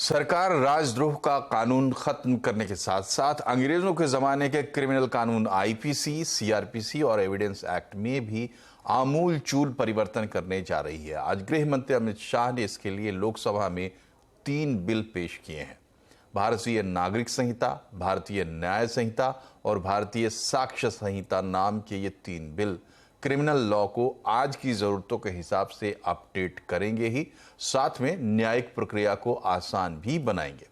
सरकार राजद्रोह का कानून खत्म करने के साथ साथ अंग्रेजों के जमाने के क्रिमिनल कानून आईपीसी, सीआरपीसी और एविडेंस एक्ट में भी आमूल चूल परिवर्तन करने जा रही है। आज गृह मंत्री अमित शाह ने इसके लिए लोकसभा में 3 बिल पेश किए हैं। भारतीय नागरिक संहिता, भारतीय न्याय संहिता और भारतीय साक्ष्य संहिता नाम के ये 3 बिल क्रिमिनल लॉ को आज की जरूरतों के हिसाब से अपडेट करेंगे ही साथ में न्यायिक प्रक्रिया को आसान भी बनाएंगे।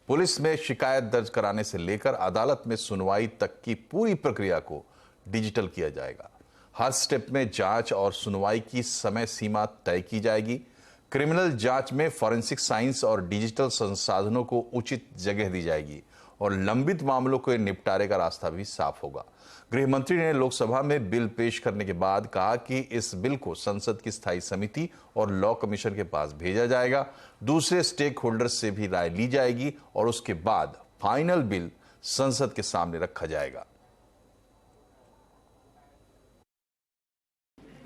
पुलिस में शिकायत दर्ज कराने से लेकर अदालत में सुनवाई तक की पूरी प्रक्रिया को डिजिटल किया जाएगा। हर स्टेप में जांच और सुनवाई की समय सीमा तय की जाएगी। क्रिमिनल जांच में फॉरेंसिक साइंस और डिजिटल संसाधनों को उचित जगह दी जाएगी और लंबित मामलों के निपटारे का रास्ता भी साफ होगा। गृह मंत्री ने लोकसभा में बिल पेश करने के बाद कहा कि इस बिल को संसद की स्थायी समिति और लॉ कमीशन के पास भेजा जाएगा। दूसरे स्टेक होल्डर्स से भी राय ली जाएगी और उसके बाद फाइनल बिल संसद के सामने रखा जाएगा।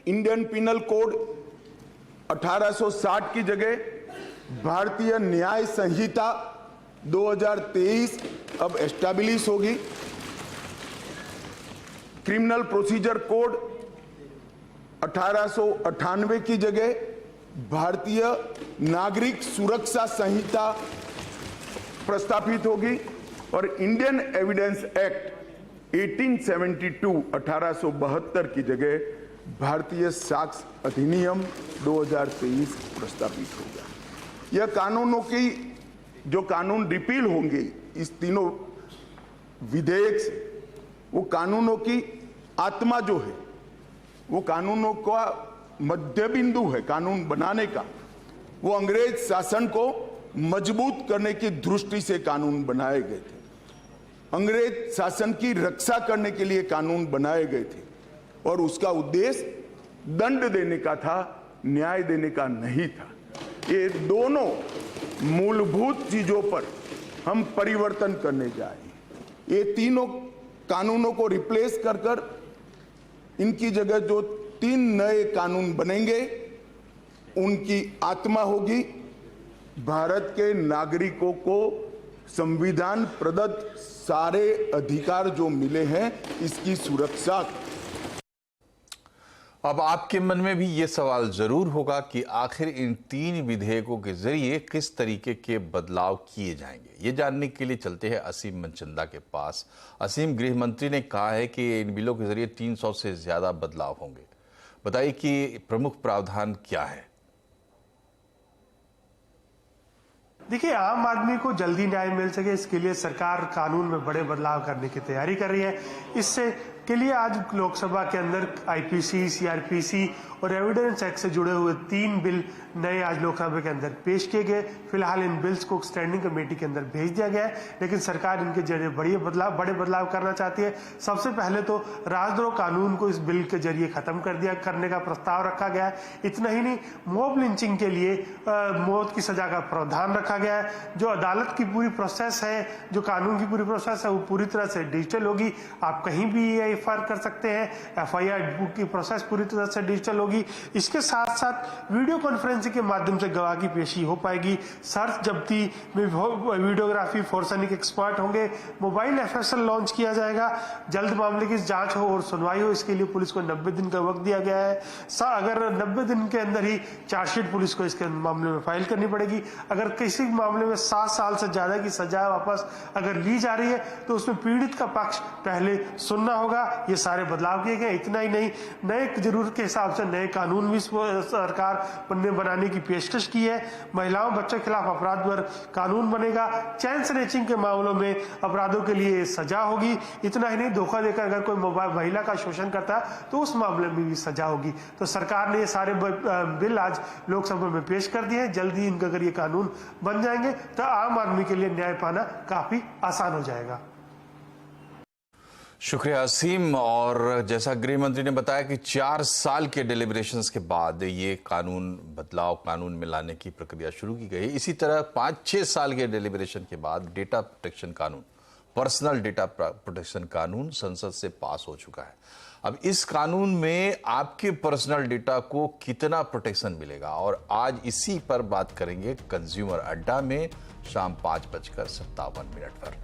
इंडियन पिनल कोड 1860 की जगह भारतीय न्याय संहिता 2023 अब एस्टैब्लिश होगी। क्रिमिनल प्रोसीजर कोड 1898 की जगह भारतीय नागरिक सुरक्षा संहिता प्रस्तावित होगी और इंडियन एविडेंस एक्ट 1872 की जगह भारतीय साक्ष्य अधिनियम 2023 प्रस्तावित होगा। यह कानूनों की जो कानून रिपील होंगे इस तीनों विधेयक से, वो कानूनों की आत्मा जो है, वो कानूनों का मध्य बिंदु है कानून बनाने का, वो अंग्रेज शासन को मजबूत करने की दृष्टि से कानून बनाए गए थे। अंग्रेज शासन की रक्षा करने के लिए कानून बनाए गए थे और उसका उद्देश्य दंड देने का था, न्याय देने का नहीं था। ये दोनों मूलभूत चीजों पर हम परिवर्तन करने जा रहे हैं। ये तीनों कानूनों को रिप्लेस कर इनकी जगह जो 3 नए कानून बनेंगे उनकी आत्मा होगी भारत के नागरिकों को संविधान प्रदत्त सारे अधिकार जो मिले हैं इसकी सुरक्षा। अब आपके मन में भी ये सवाल जरूर होगा कि आखिर इन 3 विधेयकों के जरिए किस तरीके के बदलाव किए जाएंगे। ये जानने के लिए चलते हैं असीम मनचंदा के पास। असीम, गृह मंत्री ने कहा है कि इन बिलों के जरिए 300 से ज्यादा बदलाव होंगे। बताइए कि प्रमुख प्रावधान क्या है। देखिए, आम आदमी को जल्दी न्याय मिल सके इसके लिए सरकार कानून में बड़े बदलाव करने की तैयारी कर रही है। इससे के लिए आज लोकसभा के अंदर आईपीसी, सीआरपीसी और एविडेंस एक्ट से जुड़े हुए 3 बिल नए आज लोकसभा के अंदर पेश किए गए। फिलहाल इन बिल्स को स्टैंडिंग कमेटी के अंदर भेज दिया गया है, लेकिन सरकार इनके जरिए बड़े बदलाव करना चाहती है। सबसे पहले तो राजद्रोह कानून को इस बिल के जरिए खत्म करने का प्रस्ताव रखा गया है। इतना ही नहीं, मॉब लिंचिंग के लिए मौत की सजा का प्रावधान रखा गया है। जो अदालत की पूरी प्रोसेस है, जो कानून की पूरी प्रोसेस है, वो पूरी तरह से डिजिटल होगी। आप कहीं भी एफआईआर कर सकते हैं। एफआईआर की प्रोसेस पूरी तरह से डिजिटल होगी। इसके साथ साथ वीडियो कॉन्फ्रेंसिंग के माध्यम से गवाह की पेशी हो पाएगी। सर्च जब्ती में वीडियोग्राफी फोरेंसिक एक्सपर्ट होंगे। मोबाइल एफएसएल लॉन्च किया जाएगा। जल्द मामले की जांच हो और सुनवाई हो, इसके लिए पुलिस को 90 दिन का वक्त दिया गया है। अगर 90 दिन के अंदर ही चार्जशीट पुलिस को इसके मामले में फाइल करनी पड़ेगी। अगर किसी मामले में 7 साल से ज्यादा की सजा वापस अगर ली जा रही है तो उसमें पीड़ित का पक्ष पहले सुनना होगा। ये सारे बदलाव किए गए। इतना ही नहीं, नए जरूरत के हिसाब से नए कानून भी सरकार ने बनाने की पेशकश की है। महिलाओं बच्चों के खिलाफ अपराध पर कानून बनेगा। चैन स्नैचिंग के मामलों में अपराधों के लिए सजा होगी। इतना ही नहीं, धोखा देकर अगर कोई महिला का शोषण करता है तो उस मामले में भी सजा होगी। तो सरकार ने ये सारे बिल आज लोकसभा में पेश कर दिए हैं। जल्दी इनका अगर ये कानून बन जाएंगे तो आम आदमी के लिए न्याय पाना काफी आसान हो जाएगा। शुक्रिया असीम। और जैसा गृह मंत्री ने बताया कि 4 साल के डिलिब्रेशंस के बाद ये कानून में लाने की प्रक्रिया शुरू की गई। इसी तरह 5-6 साल के डिलिब्रेशन के बाद डेटा प्रोटेक्शन कानून पर्सनल डेटा प्रोटेक्शन कानून संसद से पास हो चुका है। अब इस कानून में आपके पर्सनल डेटा को कितना प्रोटेक्शन मिलेगा, और आज इसी पर बात करेंगे कंज्यूमर अड्डा में शाम 5:57 पर।